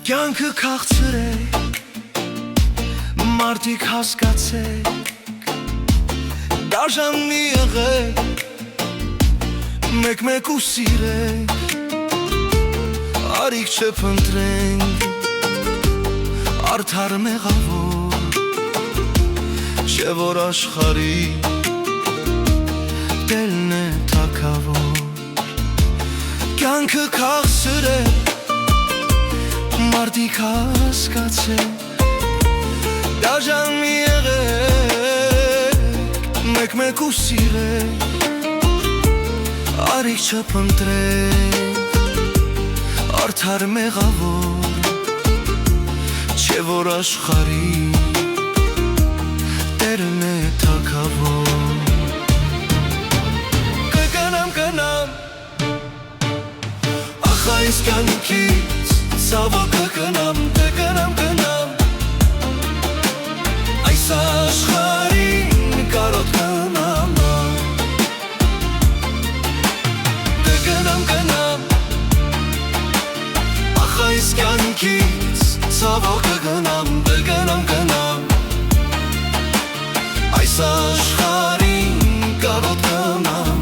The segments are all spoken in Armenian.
Կյանքը քաղցրեք, մարդիկ հասկացեք, դաժան մի եղեք, մեկ-մեկ ու սիրեք, արիք չփնտրենք, արդար մեղավոր, չէ որ աշխարհի տելն է թագավոր, կյանքը քաղցրեք, մարդիկ հասկացեք, դաժան մի եղեք, մեկ-մեկ ու սիրեք, արիք չփնտրեք, արդար մեղավոր, չէ որ աշխարհի տերն է թագավոր, կգնամ, ախ այս կյանքից Ցավոք կգնամ, այս աշխարհին կարոտ կնամ, կգնամ, ախ այս կյանքից ցավոք կգնամ, այս աշխարհին կարոտ կնամ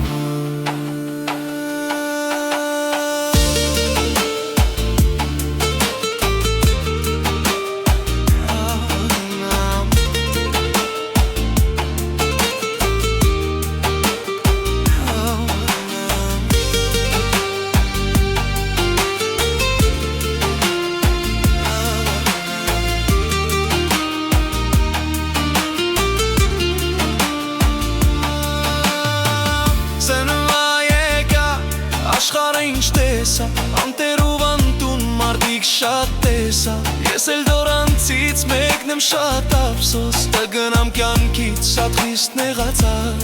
Աշխարհը ինչ տեսա, անտերով անտուն մարդիկ շատ տեսա, ես էլ դորանցից մեկն եմ շատ ափսոս, կգնամ կյանքից շատ խիստ նեղացած,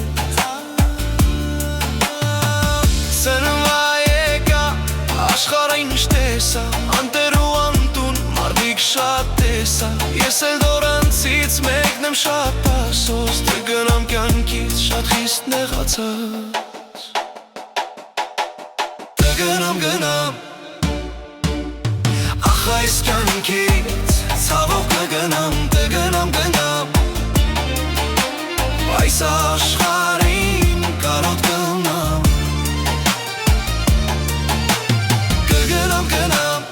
սնվա եկա, աշխարհը ինչ տեսա, անտերով անտուն մարդիկ շատ տեսա, ես էլ դորանցից մեկն եմ շատ ափսոս, կգնամ կյանքից շատ խիստ նեղացած Գնամ, ախ այս կյանքից ցավոք կգնամ, այս աշխարհին կարոտ կնամ, կգնամ,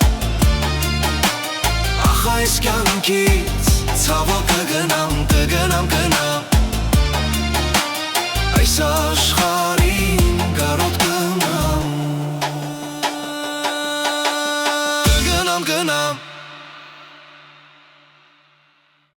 ախ այս կյանքից ցավոք կգնամ,